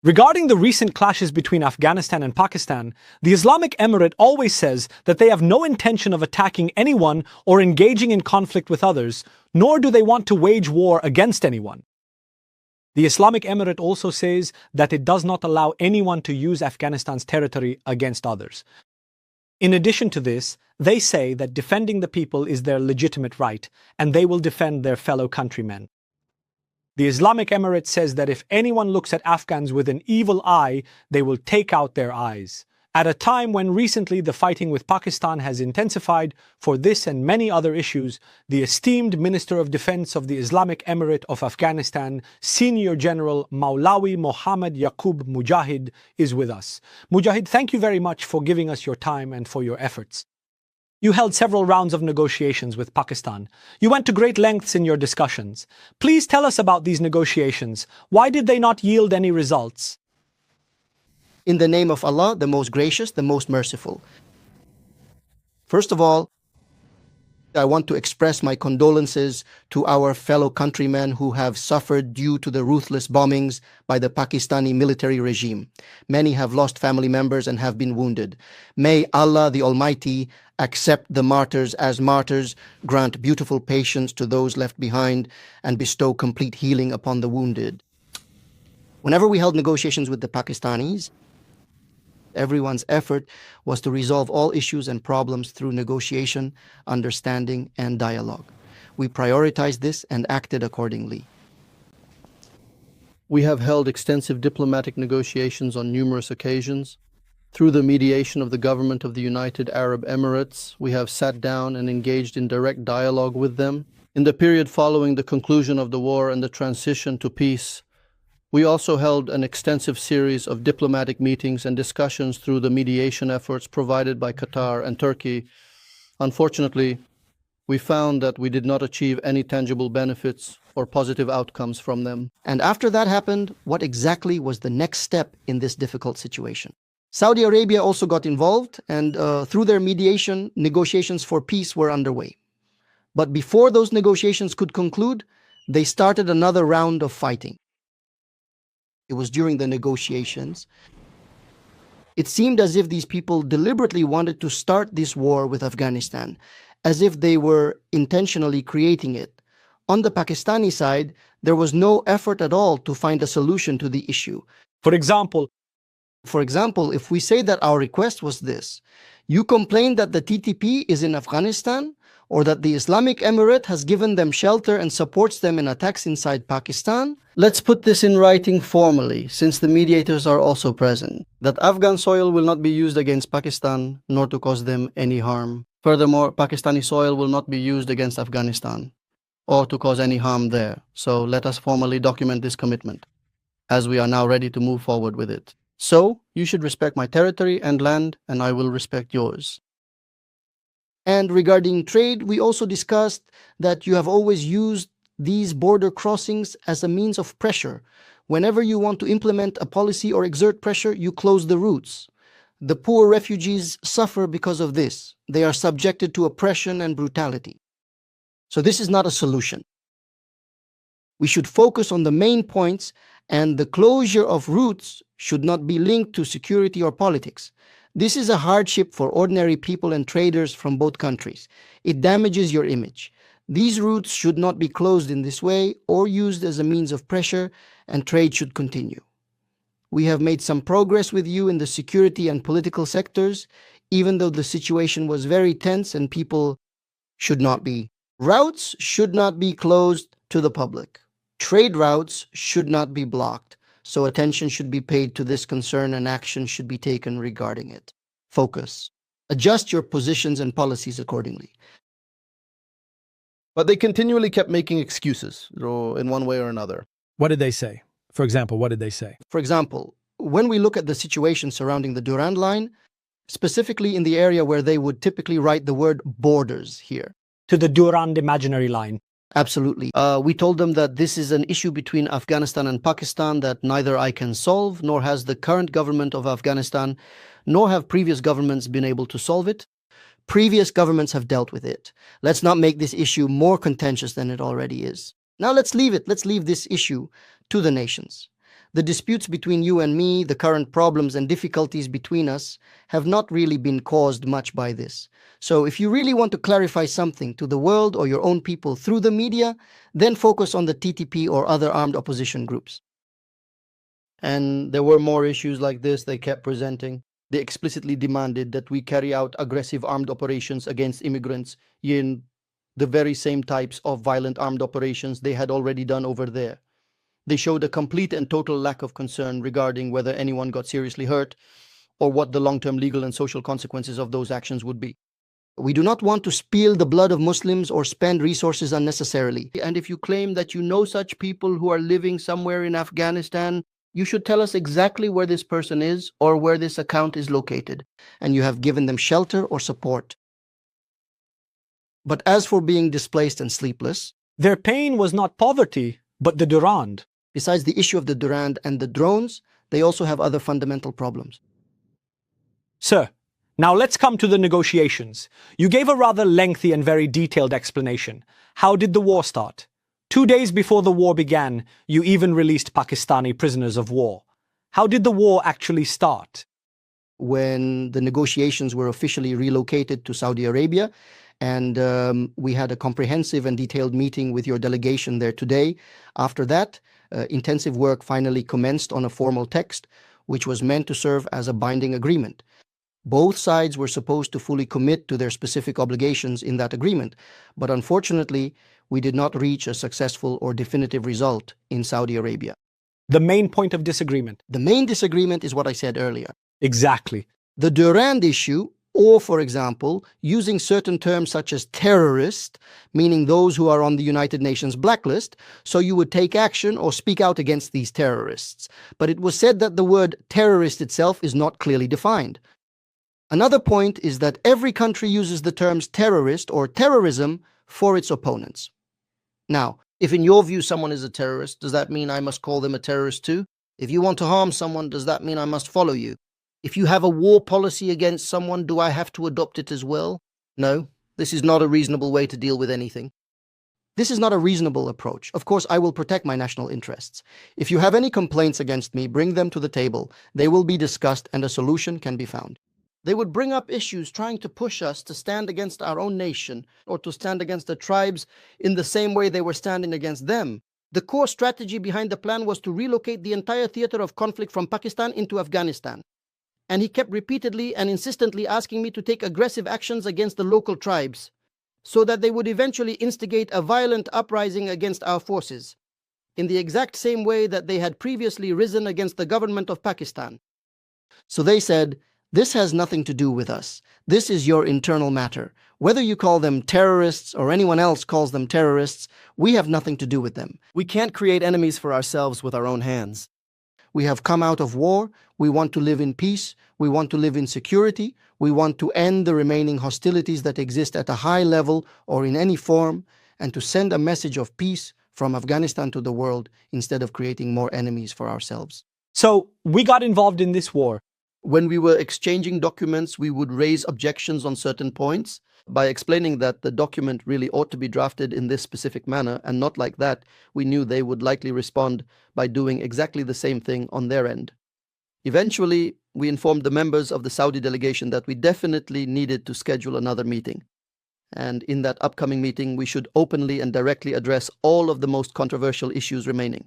Regarding the recent clashes between Afghanistan and Pakistan, the Islamic Emirate always says that they have no intention of attacking anyone or engaging in conflict with others, nor do they want to wage war against anyone. The Islamic Emirate also says that it does not allow anyone to use Afghanistan's territory against others. In addition to this, they say that defending the people is their legitimate right, and they will defend their fellow countrymen. The Islamic Emirate says that if anyone looks at Afghans with an evil eye, they will take out their eyes. At a time when recently the fighting with Pakistan has intensified for this and many other issues, the esteemed Minister of Defense of the Islamic Emirate of Afghanistan, Senior General Maulawi Mohammed Yaqoob Mujahid, is with us. Mujahid, thank you very much for giving us your time and for your efforts. You held several rounds of negotiations with Pakistan. You went to great lengths in your discussions. Please tell us about these negotiations. Why did they not yield any results? In the name of Allah, the most gracious, the most merciful. First of all, I want to express my condolences to our fellow countrymen who have suffered due to the ruthless bombings by the Pakistani military regime. Many have lost family members and have been wounded. May Allah the Almighty accept the martyrs as martyrs, grant beautiful patience to those left behind, and bestow complete healing upon the wounded. Whenever we held negotiations with the Pakistanis, everyone's effort was to resolve all issues and problems through negotiation, understanding, and dialogue. We prioritized this and acted accordingly. We have held extensive diplomatic negotiations on numerous occasions. Through the mediation of the government of the United Arab Emirates, we have sat down and engaged in direct dialogue with them. In the period following the conclusion of the war and the transition to peace, we also held an extensive series of diplomatic meetings and discussions through the mediation efforts provided by Qatar and Turkey. Unfortunately, we found that we did not achieve any tangible benefits or positive outcomes from them. And after that happened, what exactly was the next step in this difficult situation? Saudi Arabia also got involved, and through their mediation, negotiations for peace were underway. But before those negotiations could conclude, they started another round of fighting. It was during the negotiations. It seemed as if these people deliberately wanted to start this war with Afghanistan, as if they were intentionally creating it. On the Pakistani side, there was no effort at all to find a solution to the issue. For example, if we say that our request was this: you complain that the TTP is in Afghanistan, or that the Islamic Emirate has given them shelter and supports them in attacks inside Pakistan. Let's put this in writing formally, since the mediators are also present, that Afghan soil will not be used against Pakistan, nor to cause them any harm. Furthermore, Pakistani soil will not be used against Afghanistan, or to cause any harm there. So let us formally document this commitment, as we are now ready to move forward with it. So, you should respect my territory and land, and I will respect yours. And regarding trade, we also discussed that you have always used these border crossings as a means of pressure. Whenever you want to implement a policy or exert pressure, you close the routes. The poor refugees suffer because of this. They are subjected to oppression and brutality. So this is not a solution. We should focus on the main points, and the closure of routes should not be linked to security or politics. This is a hardship for ordinary people and traders from both countries. It damages your image. These routes should not be closed in this way or used as a means of pressure, and trade should continue. We have made some progress with you in the security and political sectors, even though the situation was very tense and people should not be. Routes should not be closed to the public. Trade routes should not be blocked. So attention should be paid to this concern and action should be taken regarding it. Focus. Adjust your positions and policies accordingly. But they continually kept making excuses, in one way or another. what did they say? For example, what did they say? For example, when we look at the situation surrounding the Durand Line, specifically in the area where they would typically write the word borders here. To the Durand imaginary line. Absolutely. We told them that this is an issue between Afghanistan and Pakistan that neither I can solve, nor has the current government of Afghanistan, nor have previous governments been able to solve it. Previous governments have dealt with it. Let's not make this issue more contentious than it already is. Now let's leave it. Let's leave this issue to the nations. The disputes between you and me, the current problems and difficulties between us, have not really been caused much by this. So if you really want to clarify something to the world or your own people through the media, then focus on the TTP or other armed opposition groups. And there were more issues like this they kept presenting. They explicitly demanded that we carry out aggressive armed operations against immigrants in the very same types of violent armed operations they had already done over there. They showed a complete and total lack of concern regarding whether anyone got seriously hurt or what the long-term legal and social consequences of those actions would be. We do not want to spill the blood of Muslims or spend resources unnecessarily. And if you claim that you know such people who are living somewhere in Afghanistan, you should tell us exactly where this person is or where this account is located. And you have given them shelter or support. But as for being displaced and sleepless, their pain was not poverty, but the Durand. Besides the issue of the Durand and the drones, they also have other fundamental problems. Sir, now let's come to the negotiations. You gave a rather lengthy and very detailed explanation. How did the war start? 2 days before the war began, you even released Pakistani prisoners of war. How did the war actually start? When the negotiations were officially relocated to Saudi Arabia, and we had a comprehensive and detailed meeting with your delegation there today. After that, intensive work finally commenced on a formal text, which was meant to serve as a binding agreement. Both sides were supposed to fully commit to their specific obligations in that agreement, but unfortunately, we did not reach a successful or definitive result in Saudi Arabia. The main point of disagreement. The main disagreement is what I said earlier. Exactly. The Durand issue, or for example, using certain terms such as terrorist, meaning those who are on the United Nations blacklist, so you would take action or speak out against these terrorists. But it was said that the word terrorist itself is not clearly defined. Another point is that every country uses the terms terrorist or terrorism for its opponents. Now, if in your view someone is a terrorist, does that mean I must call them a terrorist too? If you want to harm someone, does that mean I must follow you? If you have a war policy against someone, do I have to adopt it as well? No, this is not a reasonable way to deal with anything. This is not a reasonable approach. Of course, I will protect my national interests. If you have any complaints against me, bring them to the table. They will be discussed and a solution can be found. They would bring up issues trying to push us to stand against our own nation or to stand against the tribes in the same way they were standing against them. The core strategy behind the plan was to relocate the entire theater of conflict from Pakistan into Afghanistan. And he kept repeatedly and insistently asking me to take aggressive actions against the local tribes, so that they would eventually instigate a violent uprising against our forces, in the exact same way that they had previously risen against the government of Pakistan. So they said, this has nothing to do with us. This is your internal matter. Whether you call them terrorists or anyone else calls them terrorists, we have nothing to do with them. We can't create enemies for ourselves with our own hands. We have come out of war. We want to live in peace. We want to live in security. We want to end the remaining hostilities that exist at a high level or in any form, and to send a message of peace from Afghanistan to the world instead of creating more enemies for ourselves. So we got involved in this war. When we were exchanging documents, we would raise objections on certain points. By explaining that the document really ought to be drafted in this specific manner and not like that, we knew they would likely respond by doing exactly the same thing on their end. Eventually, we informed the members of the Saudi delegation that we definitely needed to schedule another meeting. And in that upcoming meeting, we should openly and directly address all of the most controversial issues remaining.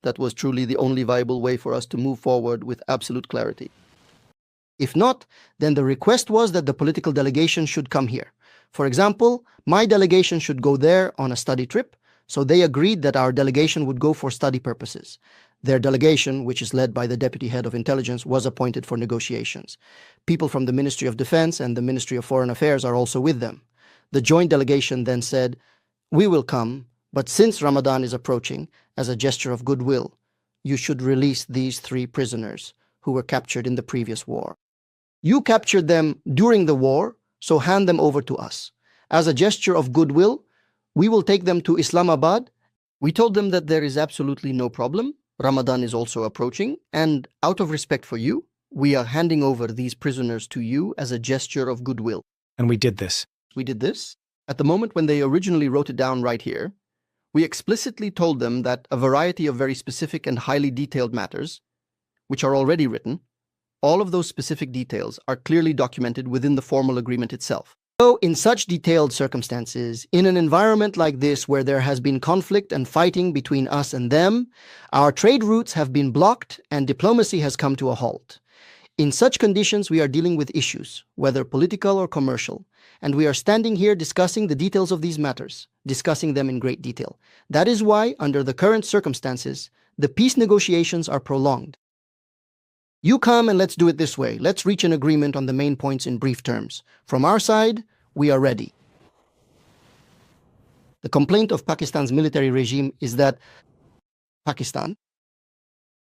That was truly the only viable way for us to move forward with absolute clarity. If not, then the request was that the political delegation should come here. For example, my delegation should go there on a study trip, so they agreed that our delegation would go for study purposes. Their delegation, which is led by the Deputy Head of Intelligence, was appointed for negotiations. People from the Ministry of Defense and the Ministry of Foreign Affairs are also with them. The joint delegation then said, "We will come, but since Ramadan is approaching, as a gesture of goodwill, you should release these 3 prisoners who were captured in the previous war. You captured them during the war, so hand them over to us. As a gesture of goodwill, we will take them to Islamabad." We told them that there is absolutely no problem. Ramadan is also approaching, and out of respect for you, we are handing over these prisoners to you as a gesture of goodwill. And we did this. We did this. At the moment when they originally wrote it down right here, We explicitly told them that a variety of very specific and highly detailed matters, which are already written, all of those specific details are clearly documented within the formal agreement itself. So, in such detailed circumstances, in an environment like this where there has been conflict and fighting between us and them, our trade routes have been blocked and diplomacy has come to a halt. In such conditions, we are dealing with issues, whether political or commercial, and we are standing here discussing the details of these matters, discussing them in great detail. That is why, under the current circumstances, the peace negotiations are prolonged. You come and let's do it this way. Let's reach an agreement on the main points in brief terms. From our side, we are ready. The complaint of Pakistan's military regime is that Pakistan,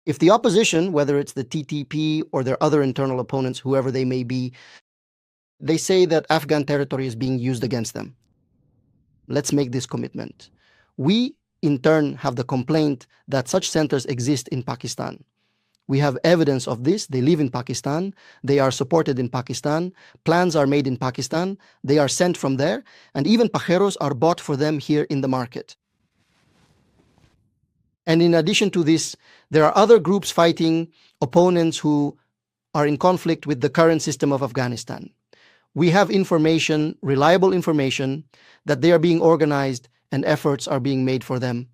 if the opposition, whether it's the TTP or their other internal opponents, whoever they may be, they say that Afghan territory is being used against them. Let's make this commitment. We, in turn, have the complaint that such centers exist in Pakistan. We have evidence of this. They live in Pakistan. They are supported in Pakistan. Plans are made in Pakistan. They are sent from there. And even pajeros are bought for them here in the market. And in addition to this, there are other groups fighting, opponents who are in conflict with the current system of Afghanistan. We have information, reliable information, that they are being organized and efforts are being made for them.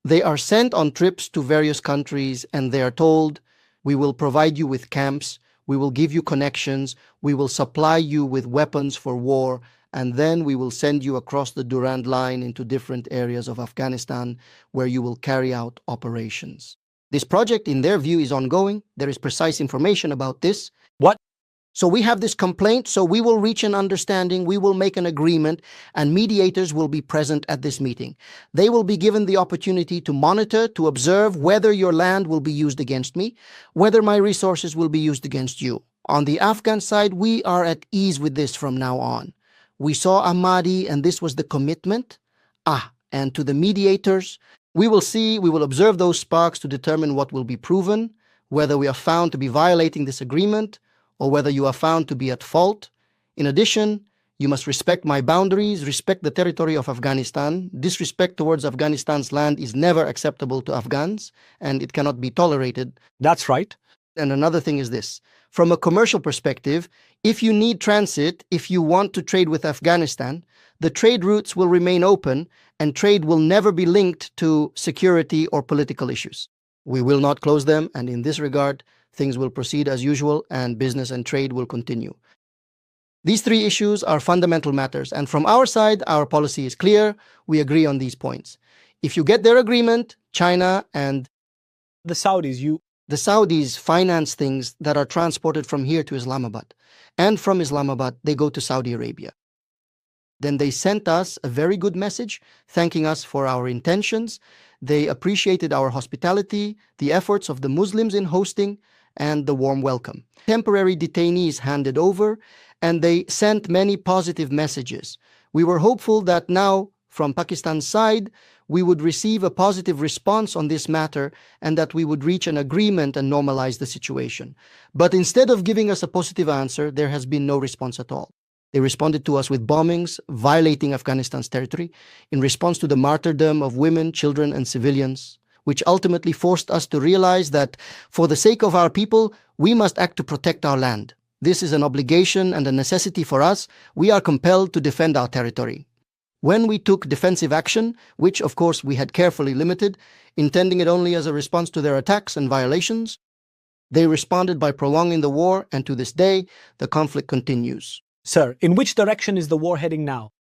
They are sent on trips to various countries and they are told, we will provide you with camps, we will give you connections, we will supply you with weapons for war, and then we will send you across the Durand Line into different areas of Afghanistan where you will carry out operations. This project, in their view, is ongoing. There is precise information about this. What? So we have this complaint, so we will reach an understanding, we will make an agreement, and mediators will be present at this meeting. They will be given the opportunity to monitor, to observe whether your land will be used against me, whether my resources will be used against you. On the Afghan side, we are at ease with this from now on. We saw Ahmadi, and this was the commitment. And to the mediators, we will observe those sparks to determine what will be proven, whether we are found to be violating this agreement, or whether you are found to be at fault. In addition, you must respect my boundaries, respect the territory of Afghanistan. Disrespect towards Afghanistan's land is never acceptable to Afghans, and it cannot be tolerated. That's right. And another thing is this. From a commercial perspective, if you need transit, if you want to trade with Afghanistan, the trade routes will remain open and trade will never be linked to security or political issues. We will not close them, and in this regard, things will proceed as usual and business and trade will continue. These three issues are fundamental matters, and from our side, our policy is clear. We agree on these points. If you get their agreement, China and The Saudis finance things that are transported from here to Islamabad, and from Islamabad, they go to Saudi Arabia. Then they sent us a very good message, thanking us for our intentions. They appreciated our hospitality, the efforts of the Muslims in hosting, and the warm welcome. Temporary detainees handed over, and they sent many positive messages. We were hopeful that now, from Pakistan's side, we would receive a positive response on this matter and that we would reach an agreement and normalize the situation. But instead of giving us a positive answer, there has been no response at all. They responded to us with bombings, violating Afghanistan's territory, in response to the martyrdom of women, children, and civilians, which ultimately forced us to realize that for the sake of our people, we must act to protect our land. This is an obligation and a necessity for us. We are compelled to defend our territory. When we took defensive action, which of course we had carefully limited, intending it only as a response to their attacks and violations, they responded by prolonging the war, and to this day, the conflict continues. Sir, in which direction is the war heading now?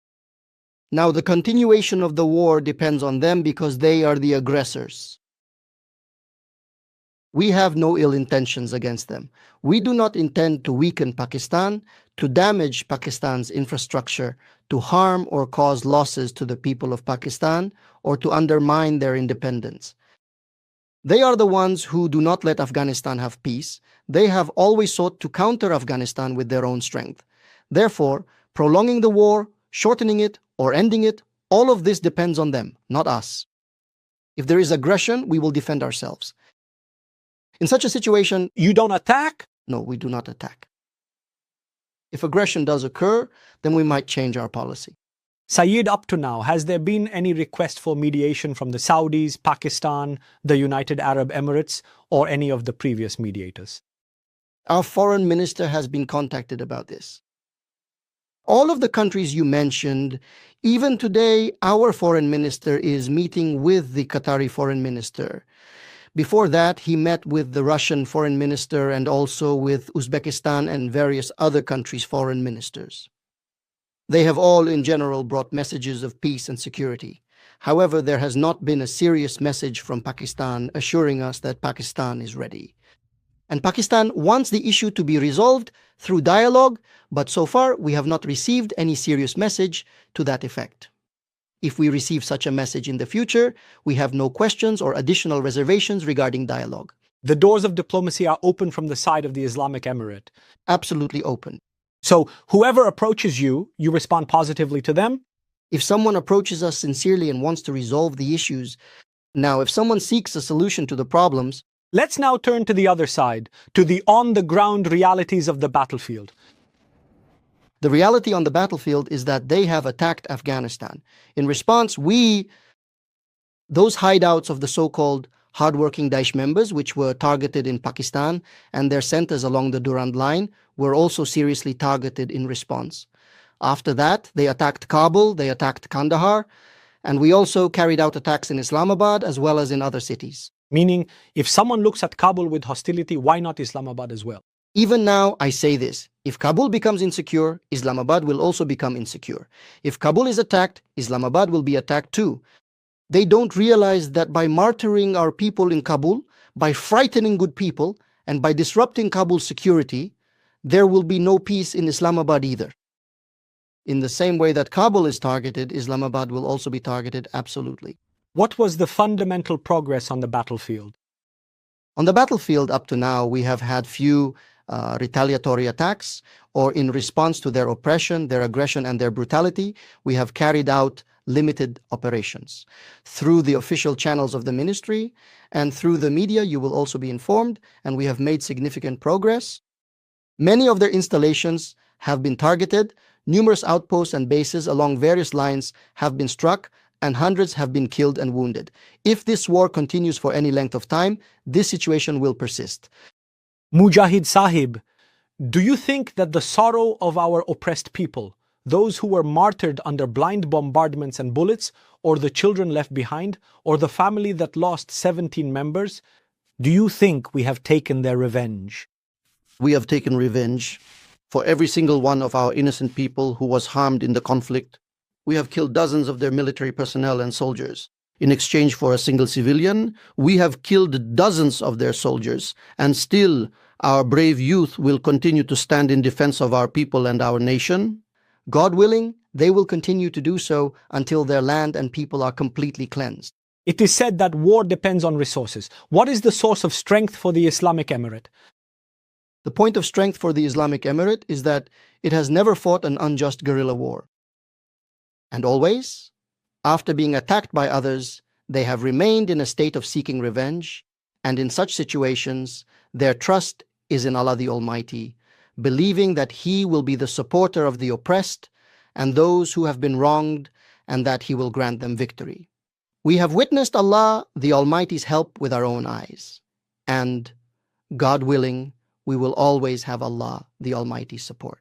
Now, the continuation of the war depends on them because they are the aggressors. We have no ill intentions against them. We do not intend to weaken Pakistan, to damage Pakistan's infrastructure, to harm or cause losses to the people of Pakistan, or to undermine their independence. They are the ones who do not let Afghanistan have peace. They have always sought to counter Afghanistan with their own strength. Therefore, prolonging the war, shortening it, or ending it, all of this depends on them, not us. If there is aggression, we will defend ourselves. In such a situation, You don't attack? no, we do not attack. If aggression does occur, then we might change our policy. Saeed, up to now, has there been any request for mediation from the Saudis, Pakistan, the United Arab Emirates, or any of the previous mediators? Our foreign minister has been contacted about this. All of the countries you mentioned, even today, our foreign minister is meeting with the Qatari foreign minister. Before that, he met with the Russian foreign minister and also with Uzbekistan and various other countries' foreign ministers. They have all, in general, brought messages of peace and security. However, there has not been a serious message from Pakistan assuring us that Pakistan is ready. And Pakistan wants the issue to be resolved through dialogue, but so far we have not received any serious message to that effect. If we receive such a message in the future, we have no questions or additional reservations regarding dialogue. The doors of diplomacy are open from the side of the Islamic Emirate. Absolutely open. So whoever approaches you, you respond positively to them? If someone approaches us sincerely and wants to resolve the issues, now if someone seeks a solution to the problems, Let's now turn to the other side, to the on-the-ground realities of the battlefield. the reality on the battlefield is that they have attacked Afghanistan. In response, those hideouts of the so-called hardworking Daesh members, which were targeted in Pakistan, and their centers along the Durand Line, were also seriously targeted in response. After that, they attacked Kabul, they attacked Kandahar, and we also carried out attacks in Islamabad as well as in other cities. Meaning, if someone looks at Kabul with hostility, why not Islamabad as well? Even now, I say this. If Kabul becomes insecure, Islamabad will also become insecure. If Kabul is attacked, Islamabad will be attacked too. They don't realize that by martyring our people in Kabul, by frightening good people, and by disrupting Kabul's security, there will be no peace in Islamabad either. In the same way that Kabul is targeted, Islamabad will also be targeted absolutely. What was the fundamental progress on the battlefield? On the battlefield up to now, we have had few retaliatory attacks, or in response to their oppression, their aggression, and their brutality, we have carried out limited operations. Through the official channels of the ministry and through the media, you will also be informed, and we have made significant progress. Many of their installations have been targeted, numerous outposts and bases along various lines have been struck, and hundreds have been killed and wounded. If this war continues for any length of time, this situation will persist. Mujahid Sahib, do you think that the sorrow of our oppressed people, those who were martyred under blind bombardments and bullets, or the children left behind, or the family that lost 17 members, do you think we have taken their revenge? We have taken revenge for every single one of our innocent people who was harmed in the conflict. We have killed dozens of their military personnel and soldiers. In exchange for a single civilian, we have killed dozens of their soldiers, and still our brave youth will continue to stand in defense of our people and our nation. God willing, they will continue to do so until their land and people are completely cleansed. It is said that war depends on resources. What is the source of strength for the Islamic Emirate? The point of strength for the Islamic Emirate is that it has never fought an unjust guerrilla war. And always, after being attacked by others, they have remained in a state of seeking revenge, and in such situations, their trust is in Allah the Almighty, believing that He will be the supporter of the oppressed and those who have been wronged, and that He will grant them victory. We have witnessed Allah the Almighty's help with our own eyes, and, God willing, we will always have Allah the Almighty's support.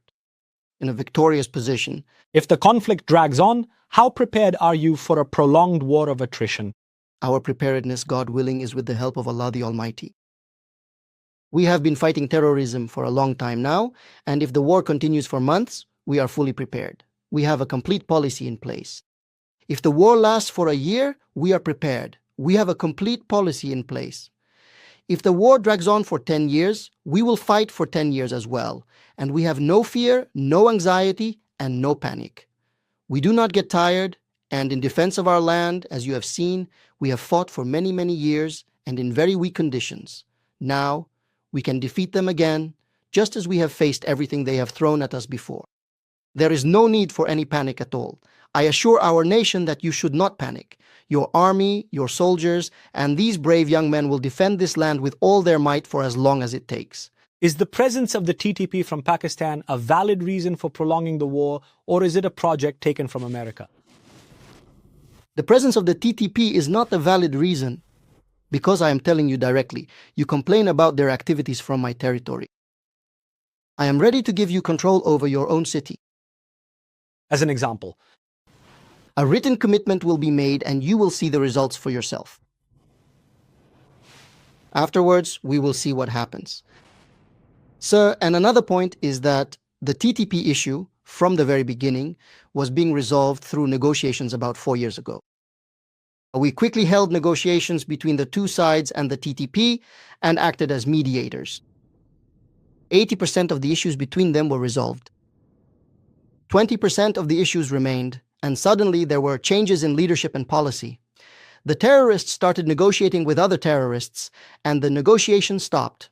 In a victorious position. If the conflict drags on, how prepared are you for a prolonged war of attrition? Our preparedness, God willing, is with the help of Allah the Almighty. We have been fighting terrorism for a long time now, and if the war continues for months, we are fully prepared. We have a complete policy in place. If the war lasts for a year, we are prepared. We have a complete policy in place. If the war drags on for 10 years, we will fight for 10 years as well. And we have no fear, no anxiety, and no panic. We do not get tired, and in defense of our land, as you have seen, we have fought for many, many years and in very weak conditions. Now, we can defeat them again, just as we have faced everything they have thrown at us before. There is no need for any panic at all. I assure our nation that you should not panic. Your army, your soldiers, and these brave young men will defend this land with all their might for as long as it takes. Is the presence of the TTP from Pakistan a valid reason for prolonging the war, or is it a project taken from America? The presence of the TTP is not a valid reason because I am telling you directly. You complain about their activities from my territory. I am ready to give you control over your own city. As an example, a written commitment will be made and you will see the results for yourself. Afterwards, we will see what happens. Sir, and another point is that the TTP issue, from the very beginning, was being resolved through negotiations about 4 years ago. We quickly held negotiations between the two sides and the TTP and acted as mediators. 80% of the issues between them were resolved. 20% of the issues remained, and suddenly there were changes in leadership and policy. The terrorists started negotiating with other terrorists, and the negotiation stopped.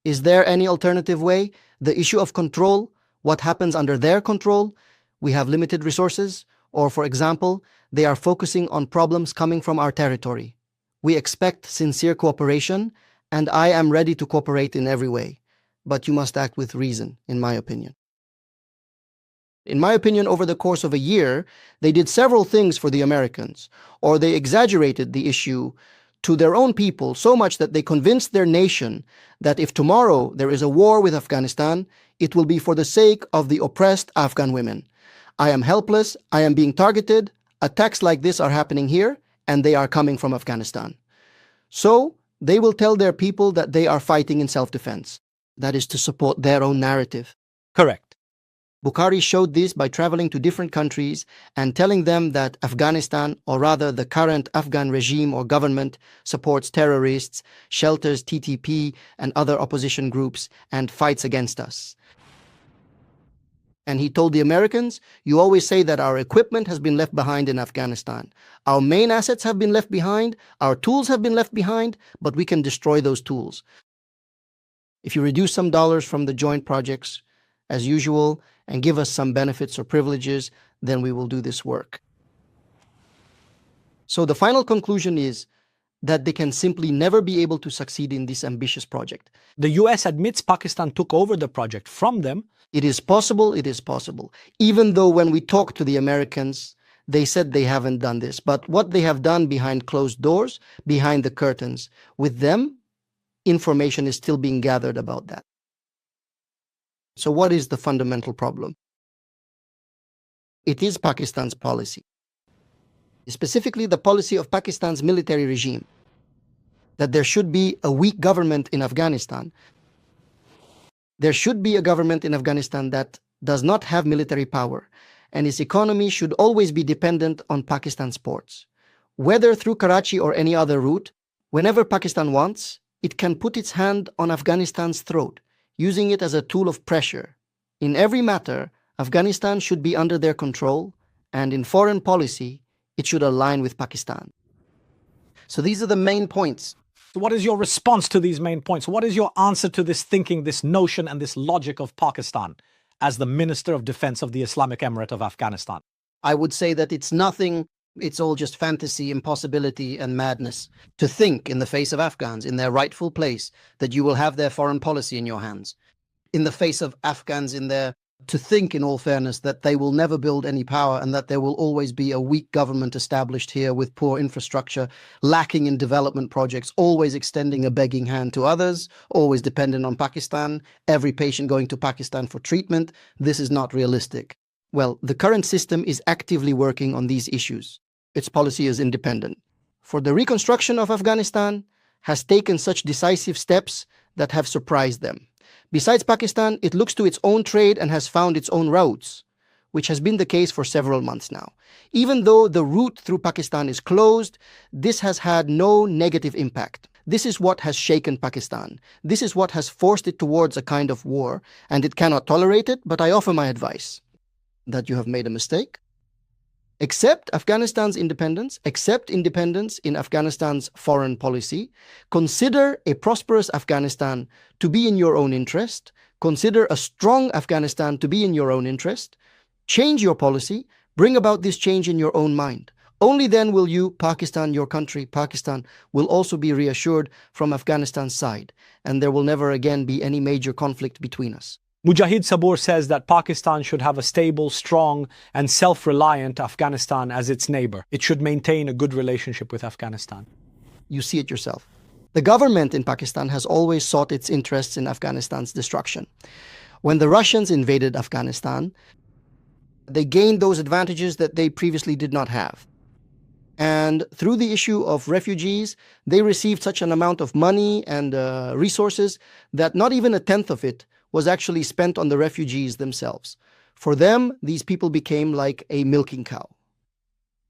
Is there any alternative way? The issue of control, what happens under their control? We have limited resources, or for example, they are focusing on problems coming from our territory. We expect sincere cooperation, and I am ready to cooperate in every way. But you must act with reason, in my opinion. In my opinion, over the course of a year, they did several things for the Americans, or they exaggerated the issue to their own people so much that they convinced their nation that if tomorrow there is a war with Afghanistan, it will be for the sake of the oppressed Afghan women. I am helpless, I am being targeted, attacks like this are happening here, and they are coming from Afghanistan. So, they will tell their people that they are fighting in self-defense. That is to support their own narrative. correct. Bukhari showed this by traveling to different countries and telling them that Afghanistan, or rather the current Afghan regime or government, supports terrorists, shelters TTP and other opposition groups, and fights against us. And he told the Americans, you always say that our equipment has been left behind in Afghanistan. Our main assets have been left behind, our tools have been left behind, but we can destroy those tools. If you reduce some dollars from the joint projects, as usual, and give us some benefits or privileges, then we will do this work. So the final conclusion is that they can simply never be able to succeed in this ambitious project. The US admits Pakistan took over the project from them. It is possible, even though when we talked to the Americans, they said they haven't done this. But what they have done behind closed doors, behind the curtains, with them, information is still being gathered about that. So what is the fundamental problem? It is Pakistan's policy. Specifically, the policy of Pakistan's military regime, that there should be a weak government in Afghanistan. There should be a government in Afghanistan that does not have military power, and its economy should always be dependent on Pakistan's ports. Whether through Karachi or any other route, whenever Pakistan wants, it can put its hand on Afghanistan's throat, using it as a tool of pressure. In every matter, Afghanistan should be under their control, and in foreign policy, it should align with Pakistan. So these are the main points. What is your response to these main points? What is your answer to this thinking, this notion, and this logic of Pakistan as the Minister of Defense of the Islamic Emirate of Afghanistan? I would say that it's nothing, it's all just fantasy, impossibility, and madness to think in the face of Afghans, in their rightful place, that you will have their foreign policy in your hands. In the face of Afghans to think, in all fairness, that they will never build any power and that there will always be a weak government established here with poor infrastructure, lacking in development projects, always extending a begging hand to others, always dependent on Pakistan, every patient going to Pakistan for treatment. This is not realistic. Well, the current system is actively working on these issues. Its policy is independent. For the reconstruction of Afghanistan has taken such decisive steps that have surprised them. Besides Pakistan, it looks to its own trade and has found its own routes, which has been the case for several months now. Even though the route through Pakistan is closed, this has had no negative impact. This is what has shaken Pakistan. This is what has forced it towards a kind of war, and it cannot tolerate it, but I offer my advice that you have made a mistake. Accept Afghanistan's independence, accept independence in Afghanistan's foreign policy, consider a prosperous Afghanistan to be in your own interest, consider a strong Afghanistan to be in your own interest, change your policy, bring about this change in your own mind. Only then will you, Pakistan, your country, Pakistan, will also be reassured from Afghanistan's side, and there will never again be any major conflict between us. Mujahid Sabur says that Pakistan should have a stable, strong, and self-reliant Afghanistan as its neighbor. It should maintain a good relationship with Afghanistan. You see it yourself. The government in Pakistan has always sought its interests in Afghanistan's destruction. When the Russians invaded Afghanistan, they gained those advantages that they previously did not have. And through the issue of refugees, they received such an amount of money and resources that not even a tenth of it was actually spent on the refugees themselves. For them, these people became like a milking cow.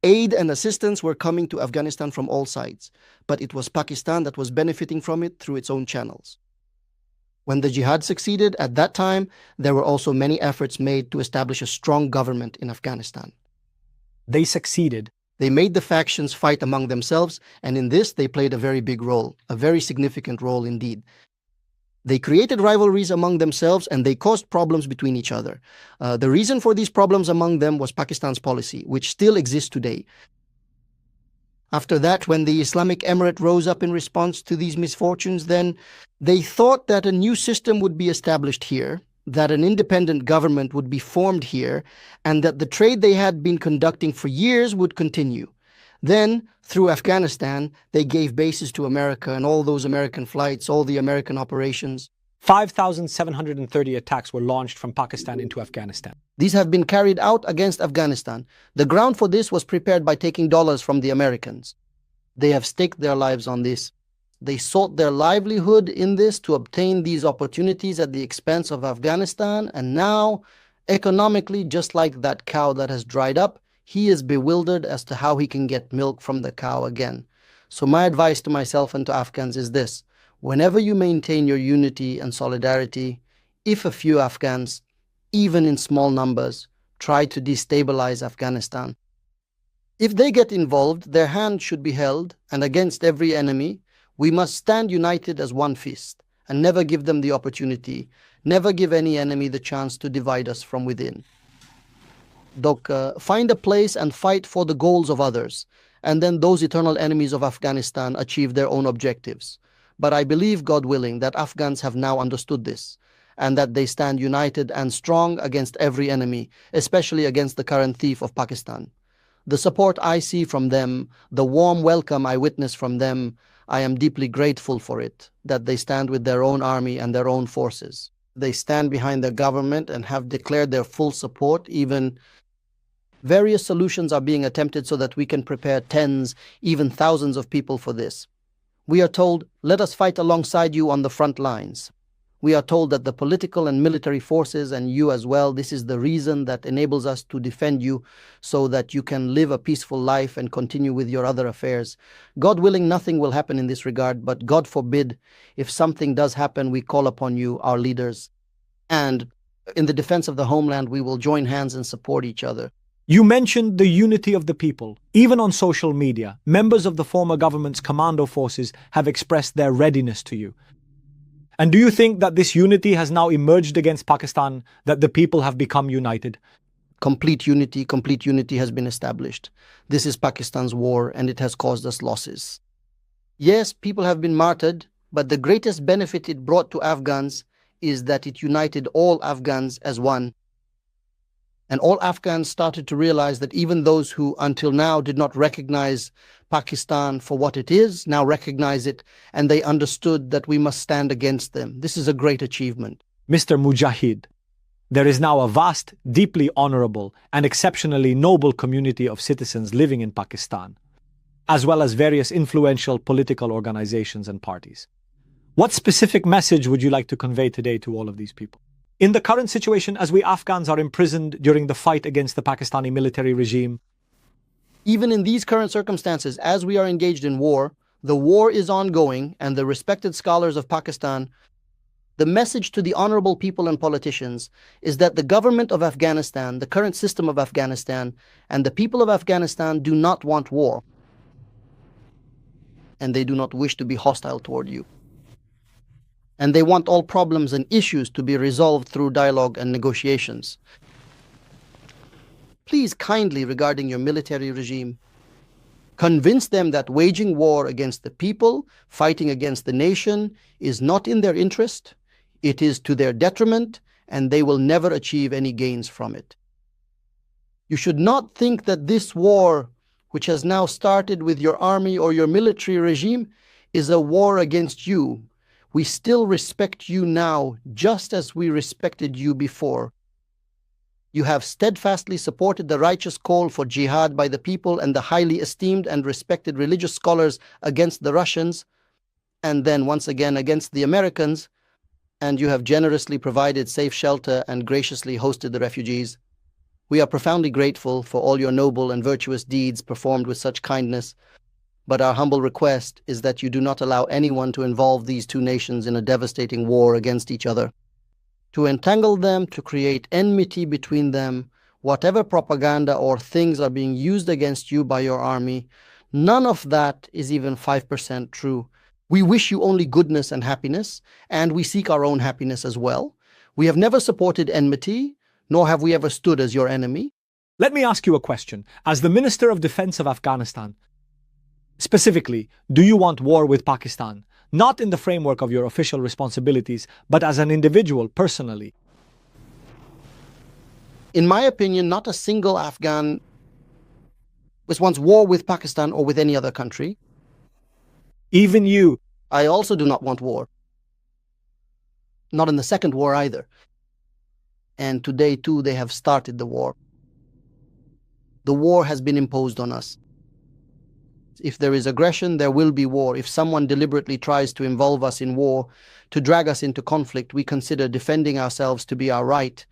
Aid and assistance were coming to Afghanistan from all sides, but it was Pakistan that was benefiting from it through its own channels. When the jihad succeeded, at that time, there were also many efforts made to establish a strong government in Afghanistan. They succeeded. They made the factions fight among themselves, and in this they played a very big role, a very significant role indeed. They created rivalries among themselves and they caused problems between each other. The reason for these problems among them was Pakistan's policy, which still exists today. After that, when the Islamic Emirate rose up in response to these misfortunes, then they thought that a new system would be established here, that an independent government would be formed here, and that the trade they had been conducting for years would continue. Then, through Afghanistan, they gave bases to America and all those American flights, all the American operations. 5,730 attacks were launched from Pakistan into Afghanistan. These have been carried out against Afghanistan. The ground for this was prepared by taking dollars from the Americans. They have staked their lives on this. They sought their livelihood in this to obtain these opportunities at the expense of Afghanistan, and now, economically, just like that cow that has dried up, he is bewildered as to how he can get milk from the cow again. So my advice to myself and to Afghans is this: whenever you maintain your unity and solidarity, if a few Afghans, even in small numbers, try to destabilize Afghanistan, if they get involved, their hand should be held, and against every enemy, we must stand united as one fist and never give them the opportunity, never give any enemy the chance to divide us from within. Find a place and fight for the goals of others, and then those eternal enemies of Afghanistan achieve their own objectives. But I believe, God willing, that Afghans have now understood this, and that they stand united and strong against every enemy, especially against the current thief of Pakistan. The support I see from them, the warm welcome I witness from them, I am deeply grateful for it, that they stand with their own army and their own forces. They stand behind their government and have declared their full support. Even various solutions are being attempted so that we can prepare tens, even thousands of people for this. We are told, let us fight alongside you on the front lines. We are told that the political and military forces, and you as well, this is the reason that enables us to defend you so that you can live a peaceful life and continue with your other affairs. God willing, nothing will happen in this regard, but God forbid, if something does happen, we call upon you, our leaders. And in the defense of the homeland, we will join hands and support each other. You mentioned the unity of the people. Even on social media, members of the former government's commando forces have expressed their readiness to you. And do you think that this unity has now emerged against Pakistan, that the people have become united? Complete unity has been established. This is Pakistan's war, and it has caused us losses. Yes, people have been martyred, but the greatest benefit it brought to Afghans is that it united all Afghans as one. And all Afghans started to realize that even those who until now did not recognize Pakistan for what it is, now recognize it, and they understood that we must stand against them. This is a great achievement. Mr. Mujahid, there is now a vast, deeply honorable, and exceptionally noble community of citizens living in Pakistan, as well as various influential political organizations and parties. What specific message would you like to convey today to all of these people? In the current situation, as we Afghans are imprisoned during the fight against the Pakistani military regime, even in these current circumstances, as we are engaged in war, the war is ongoing, and the respected scholars of Pakistan, the message to the honorable people and politicians is that the government of Afghanistan, the current system of Afghanistan, and the people of Afghanistan do not want war, and they do not wish to be hostile toward you. And they want all problems and issues to be resolved through dialogue and negotiations. Please kindly, regarding your military regime, convince them that waging war against the people, fighting against the nation, is not in their interest. It is to their detriment, and they will never achieve any gains from it. You should not think that this war, which has now started with your army or your military regime, is a war against you. We still respect you now, just as we respected you before. You have steadfastly supported the righteous call for jihad by the people and the highly esteemed and respected religious scholars against the Russians, and then once again against the Americans, and you have generously provided safe shelter and graciously hosted the refugees. We are profoundly grateful for all your noble and virtuous deeds performed with such kindness, but our humble request is that you do not allow anyone to involve these two nations in a devastating war against each other. To entangle them, to create enmity between them, whatever propaganda or things are being used against you by your army, none of that is even 5% true. We wish you only goodness and happiness, and we seek our own happiness as well. We have never supported enmity, nor have we ever stood as your enemy. Let me ask you a question. As the Minister of Defense of Afghanistan, specifically, do you want war with Pakistan? Not in the framework of your official responsibilities, but as an individual, personally. In my opinion, not a single Afghan wants war with Pakistan or with any other country. Even you. I also do not want war. Not in the second war either. And today, too, they have started the war. The war has been imposed on us. If there is aggression, there will be war. If someone deliberately tries to involve us in war, to drag us into conflict, we consider defending ourselves to be our right.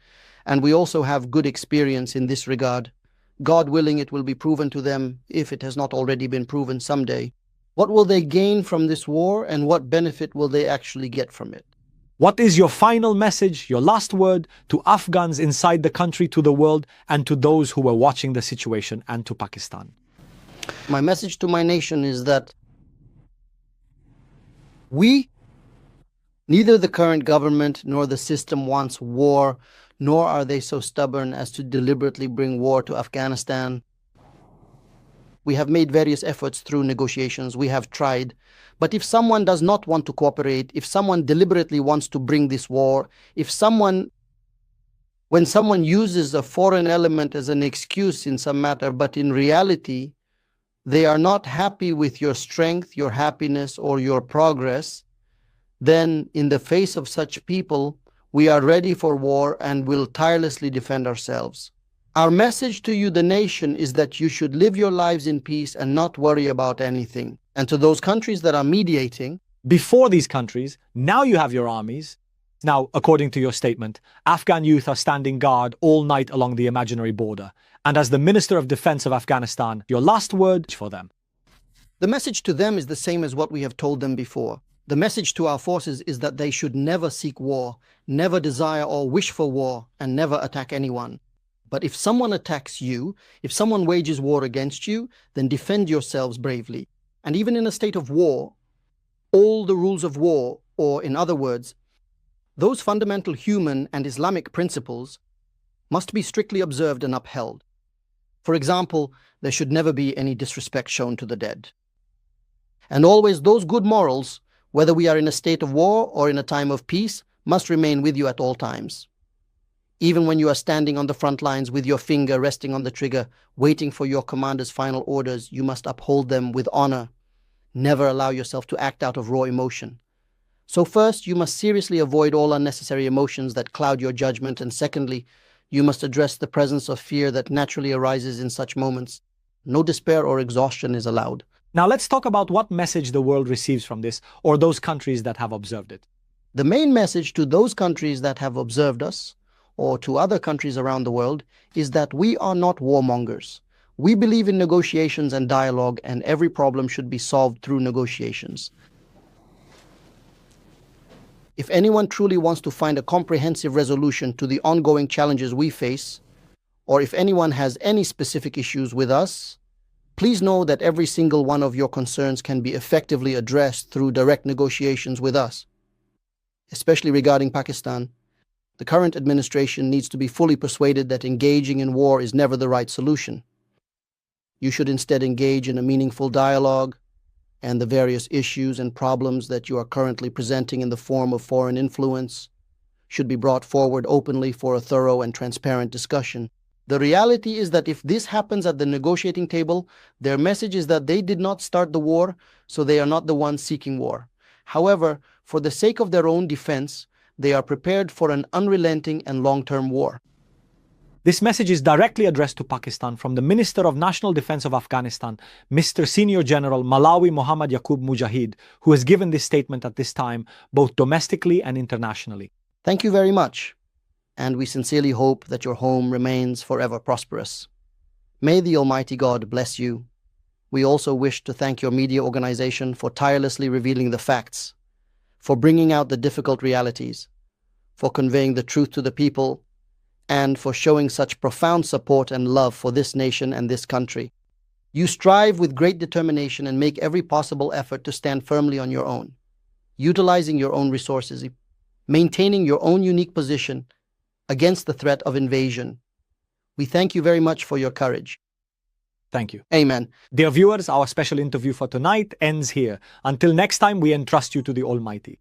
And we also have good experience in this regard. God willing, it will be proven to them, if it has not already been proven someday. What will they gain from this war, and what benefit will they actually get from it? What is your final message, your last word to Afghans inside the country, to the world, and to those who were watching the situation, and to Pakistan? My message to my nation is that neither the current government nor the system wants war, nor are they so stubborn as to deliberately bring war to Afghanistan. We have made various efforts through negotiations. We have tried. But if someone does not want to cooperate, if someone deliberately wants to bring this war, when someone uses a foreign element as an excuse in some matter, but in reality, they are not happy with your strength, your happiness, or your progress, then in the face of such people, we are ready for war and will tirelessly defend ourselves. Our message to you, the nation, is that you should live your lives in peace and not worry about anything. And to those countries that are mediating, before these countries, now you have your armies. Now, according to your statement, Afghan youth are standing guard all night along the imaginary border. And as the Minister of Defense of Afghanistan, your last word for them. The message to them is the same as what we have told them before. The message to our forces is that they should never seek war, never desire or wish for war, and never attack anyone. But if someone attacks you, if someone wages war against you, then defend yourselves bravely. And even in a state of war, all the rules of war, or in other words, those fundamental human and Islamic principles, must be strictly observed and upheld. For example, there should never be any disrespect shown to the dead. And always those good morals, whether we are in a state of war or in a time of peace, must remain with you at all times. Even when you are standing on the front lines with your finger resting on the trigger, waiting for your commander's final orders, you must uphold them with honor. Never allow yourself to act out of raw emotion. So first, you must seriously avoid all unnecessary emotions that cloud your judgment, and secondly, you must address the presence of fear that naturally arises in such moments. No despair or exhaustion is allowed. Now let's talk about what message the world receives from this, or those countries that have observed it. The main message to those countries that have observed us, or to other countries around the world, is that we are not warmongers. We believe in negotiations and dialogue, and every problem should be solved through negotiations. If anyone truly wants to find a comprehensive resolution to the ongoing challenges we face, or if anyone has any specific issues with us, please know that every single one of your concerns can be effectively addressed through direct negotiations with us. Especially regarding Pakistan, the current administration needs to be fully persuaded that engaging in war is never the right solution. You should instead engage in a meaningful dialogue, and the various issues and problems that you are currently presenting in the form of foreign influence should be brought forward openly for a thorough and transparent discussion. The reality is that if this happens at the negotiating table, their message is that they did not start the war, so they are not the ones seeking war. However, for the sake of their own defense, they are prepared for an unrelenting and long-term war. This message is directly addressed to Pakistan from the Minister of National Defense of Afghanistan, Mr. Senior General Malawi Muhammad Yaqoob Mujahid, who has given this statement at this time, both domestically and internationally. Thank you very much, and we sincerely hope that your home remains forever prosperous. May the Almighty God bless you. We also wish to thank your media organization for tirelessly revealing the facts, for bringing out the difficult realities, for conveying the truth to the people, and for showing such profound support and love for this nation and this country. You strive with great determination and make every possible effort to stand firmly on your own, utilizing your own resources, maintaining your own unique position against the threat of invasion. We thank you very much for your courage. Thank you. Amen. Dear viewers, our special interview for tonight ends here. Until next time, we entrust you to the Almighty.